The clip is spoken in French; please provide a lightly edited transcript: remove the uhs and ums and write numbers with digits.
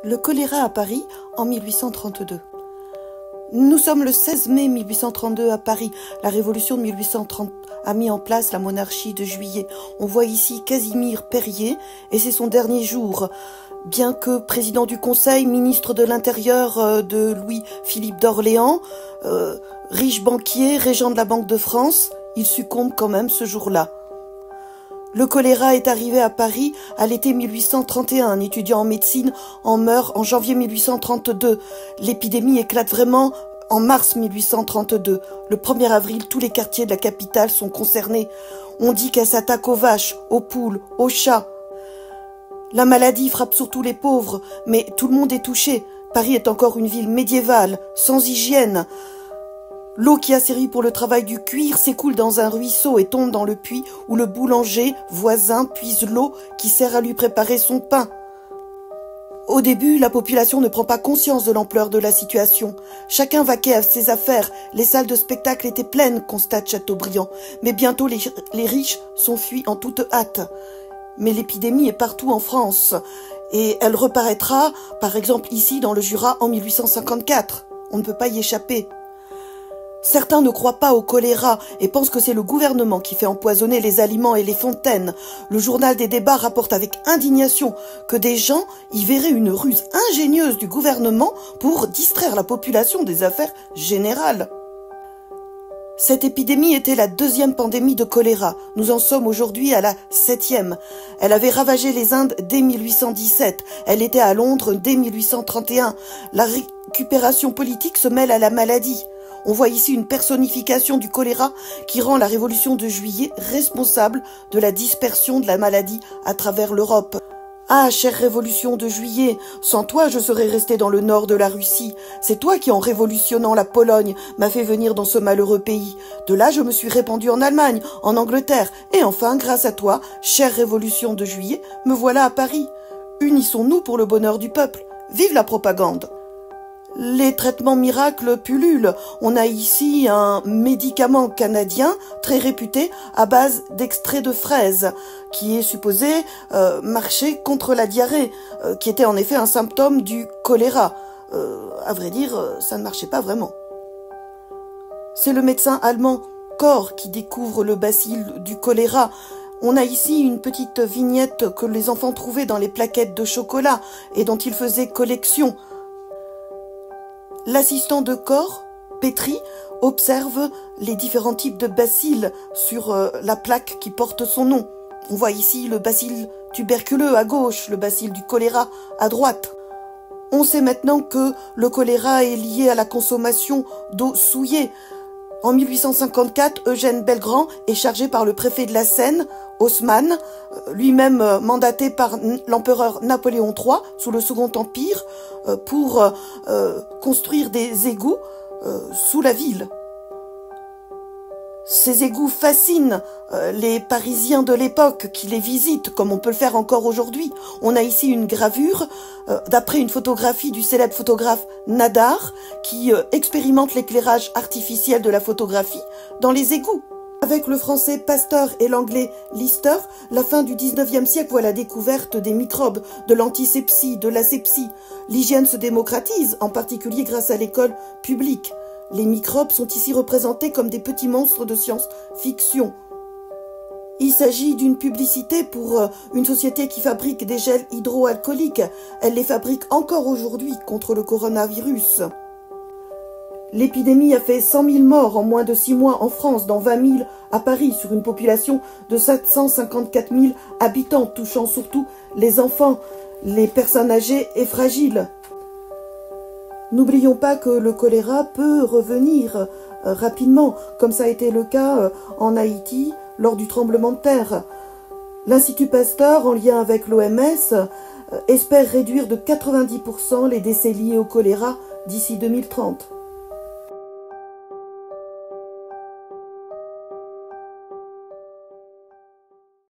Le choléra à Paris en 1832. Nous sommes le 16 mai 1832 à Paris. La révolution de 1830 a mis en place la monarchie de Juillet. On voit ici Casimir Périer et c'est son dernier jour. Bien que président du Conseil, ministre de l'Intérieur de Louis-Philippe d'Orléans, riche banquier, régent de la Banque de France, il succombe quand même ce jour-là. Le choléra est arrivé à Paris à l'été 1831. Un étudiant en médecine en meurt en janvier 1832. L'épidémie éclate vraiment en mars 1832. Le 1er avril, tous les quartiers de la capitale sont concernés. On dit qu'elle s'attaque aux vaches, aux poules, aux chats. La maladie frappe surtout les pauvres, mais tout le monde est touché. Paris est encore une ville médiévale, sans hygiène. L'eau qui a servi pour le travail du cuir s'écoule dans un ruisseau et tombe dans le puits où le boulanger voisin puise l'eau qui sert à lui préparer son pain. Au début, la population ne prend pas conscience de l'ampleur de la situation. Chacun vaquait à ses affaires. Les salles de spectacle étaient pleines, constate Chateaubriand. Mais bientôt, les riches s'enfuient en toute hâte. Mais l'épidémie est partout en France. Et elle reparaîtra, par exemple ici dans le Jura en 1854. On ne peut pas y échapper. Certains ne croient pas au choléra et pensent que c'est le gouvernement qui fait empoisonner les aliments et les fontaines. Le journal des débats rapporte avec indignation que des gens y verraient une ruse ingénieuse du gouvernement pour distraire la population des affaires générales. Cette épidémie était la 2e pandémie de choléra. Nous en sommes aujourd'hui à la 7e. Elle avait ravagé les Indes dès 1817. Elle était à Londres dès 1831. La récupération politique se mêle à la maladie. On voit ici une personnification du choléra qui rend la révolution de Juillet responsable de la dispersion de la maladie à travers l'Europe. Ah, chère révolution de Juillet, sans toi je serais resté dans le nord de la Russie. C'est toi qui, en révolutionnant la Pologne, m'as fait venir dans ce malheureux pays. De là, je me suis répandu en Allemagne, en Angleterre, et enfin, grâce à toi, chère révolution de Juillet, me voilà à Paris. Unissons-nous pour le bonheur du peuple. Vive la propagande! Les traitements miracles pullulent. On a ici un médicament canadien très réputé à base d'extrait de fraises qui est supposé marcher contre la diarrhée, qui était en effet un symptôme du choléra. À vrai dire, ça ne marchait pas vraiment. C'est le médecin allemand Koch qui découvre le bacille du choléra. On a ici une petite vignette que les enfants trouvaient dans les plaquettes de chocolat et dont ils faisaient collection. L'assistant de Koch, Petri, observe les différents types de bacilles sur la plaque qui porte son nom. On voit ici le bacille tuberculeux à gauche, le bacille du choléra à droite. On sait maintenant que le choléra est lié à la consommation d'eau souillée. En 1854, Eugène Belgrand est chargé par le préfet de la Seine, Haussmann, lui-même mandaté par l'empereur Napoléon III sous le Second Empire, pour construire des égouts sous la ville. Ces égouts fascinent les Parisiens de l'époque qui les visitent, comme on peut le faire encore aujourd'hui. On a ici une gravure d'après une photographie du célèbre photographe Nadar qui expérimente l'éclairage artificiel de la photographie dans les égouts. Avec le français Pasteur et l'anglais Lister, la fin du 19e siècle voit la découverte des microbes, de l'antisepsie, de l'asepsie. L'hygiène se démocratise, en particulier grâce à l'école publique. Les microbes sont ici représentés comme des petits monstres de science-fiction. Il s'agit d'une publicité pour une société qui fabrique des gels hydroalcooliques. Elle les fabrique encore aujourd'hui contre le coronavirus. L'épidémie a fait 100 000 morts en moins de 6 mois en France, dont 20 000 à Paris, sur une population de 754 000 habitants, touchant surtout les enfants, les personnes âgées et fragiles. N'oublions pas que le choléra peut revenir rapidement, comme ça a été le cas en Haïti lors du tremblement de terre. L'Institut Pasteur, en lien avec l'OMS, espère réduire de 90% les décès liés au choléra d'ici 2030.